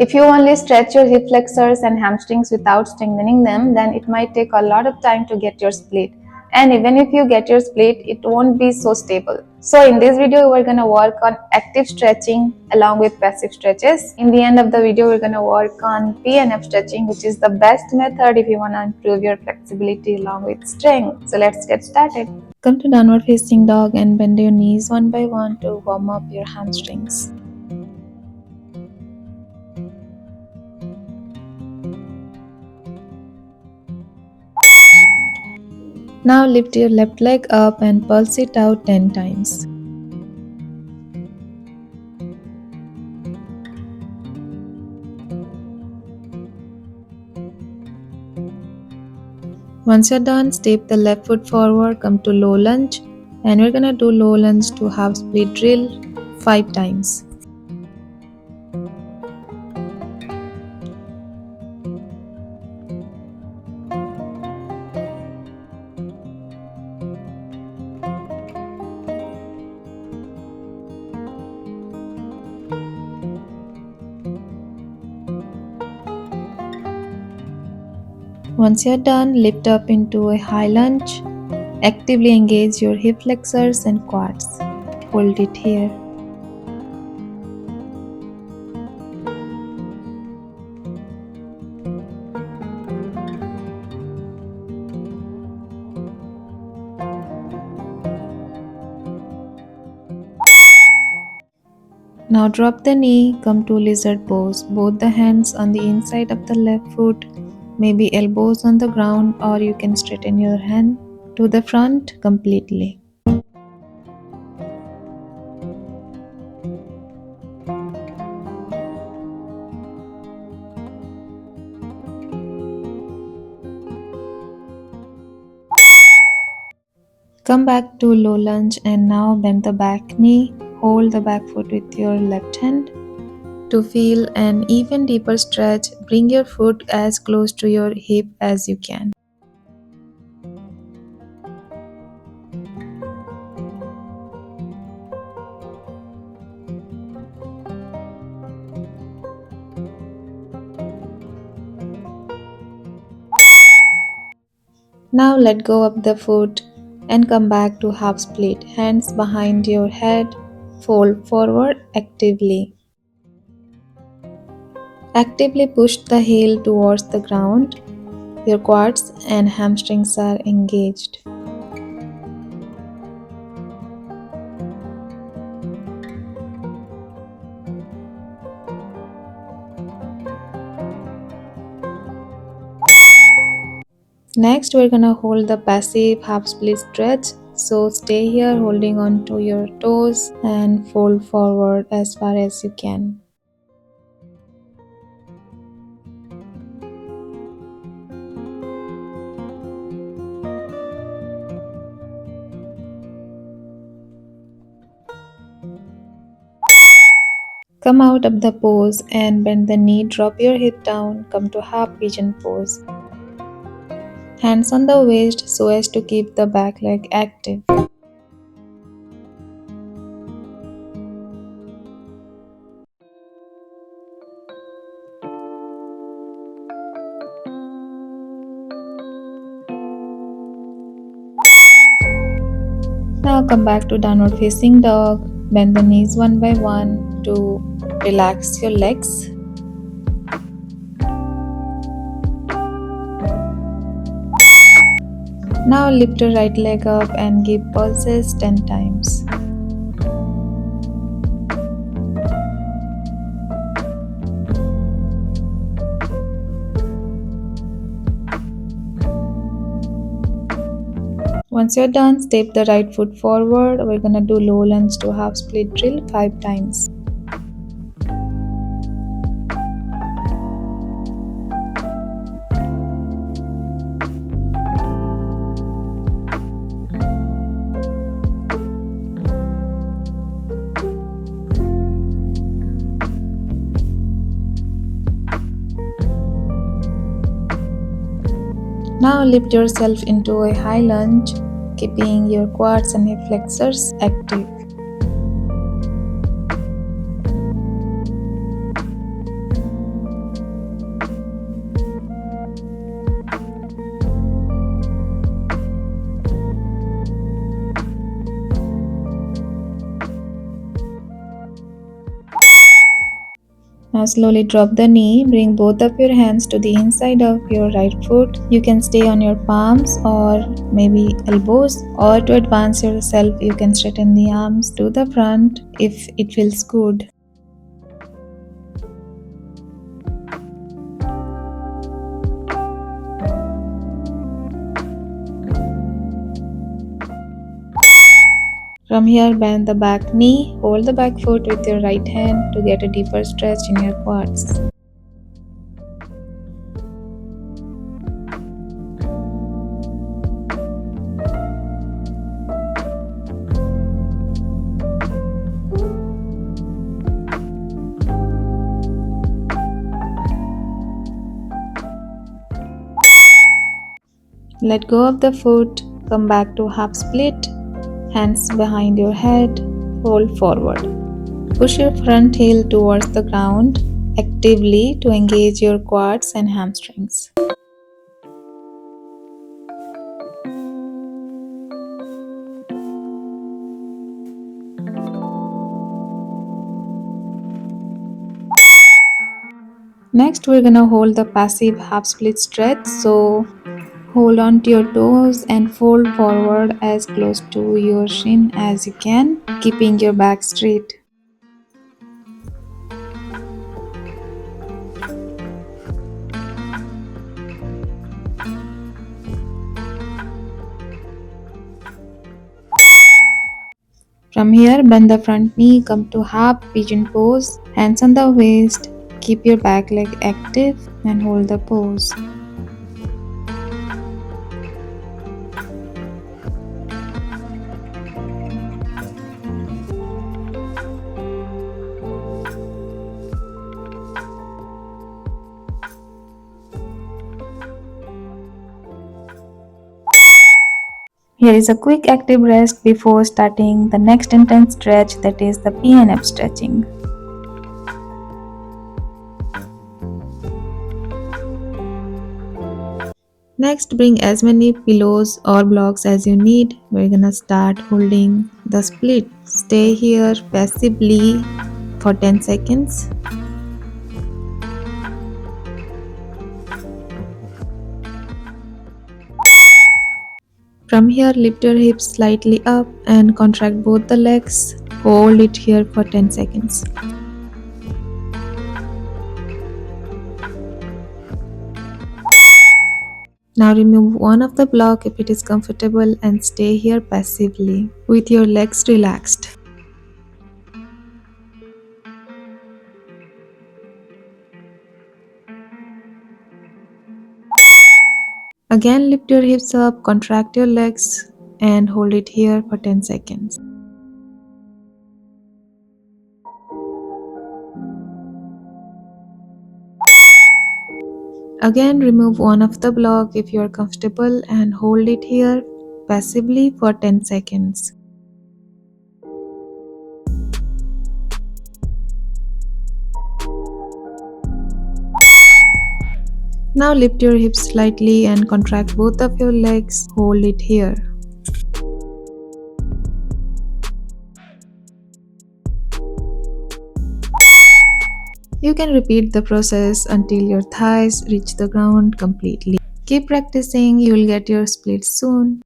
If you only stretch your hip flexors and hamstrings without strengthening them, then it might take a lot of time to get your split. And even if you get your split, it won't be so stable. So in this video, we're going to work on active stretching along with passive stretches. In the end of the video, we're going to work on PNF stretching, which is the best method if you want to improve your flexibility along with strength. So let's get started. Come to downward facing dog and bend your knees one by one to warm up your hamstrings. Now lift your left leg up and pulse it out 10 times. Once you're done, step the left foot forward, come to low lunge, and we're gonna do low lunge to half split drill 5 times. Once you're done, lift up into a high lunge. Actively engage your hip flexors and quads. Hold it here. Now drop the knee, come to lizard pose. Both the hands on the inside of the left foot, maybe elbows on the ground, or you can straighten your hand to the front completely. Come back to low lunge and now bend the back knee. Hold the back foot with your left hand. To feel an even deeper stretch, bring your foot as close to your hip as you can. Now let go of the foot and come back to half split. Hands behind your head, fold forward actively. Actively push the heel towards the ground. Your quads and hamstrings are engaged. Next, we're gonna hold the passive half split stretch. So stay here holding on to your toes and fold forward as far as you can. Come out of the pose and bend the knee, drop your hip down, come to half pigeon pose. Hands on the waist so as to keep the back leg active. Now come back to downward facing dog. Bend the knees one by one to relax your legs. Now lift your right leg up and give pulses 10 times. Once you're done, step the right foot forward. We're gonna do low lunge to half split drill 5 times. Now lift yourself into a high lunge, keeping your quads and hip flexors active. Now slowly drop the knee, bring both of your hands to the inside of your right foot. You can stay on your palms or maybe elbows, or to advance yourself you can straighten the arms to the front if it feels good. From here, bend the back knee, hold the back foot with your right hand to get a deeper stretch in your quads. Let go of the foot, come back to half split, hands behind your head, fold forward. Push your front heel towards the ground actively to engage your quads and hamstrings. Next, we're gonna hold the passive half split stretch. So hold on to your toes and fold forward as close to your shin as you can, keeping your back straight. From here, bend the front knee, come to half pigeon pose, hands on the waist, keep your back leg active and hold the pose. Here is a quick active rest before starting the next intense stretch, that is the PNF stretching. Next, bring as many pillows or blocks as you need. We're gonna start holding the split. Stay here passively for 10 seconds. From here, lift your hips slightly up and contract both the legs. Hold it here for 10 seconds. Now remove one of the block if it is comfortable and stay here passively with your legs relaxed. Again, lift your hips up, contract your legs and hold it here for 10 seconds. Again, remove one of the block if you are comfortable and hold it here passively for 10 seconds. Now lift your hips slightly and contract both of your legs. Hold it here. You can repeat the process until your thighs reach the ground completely. Keep practicing, you will get your split soon.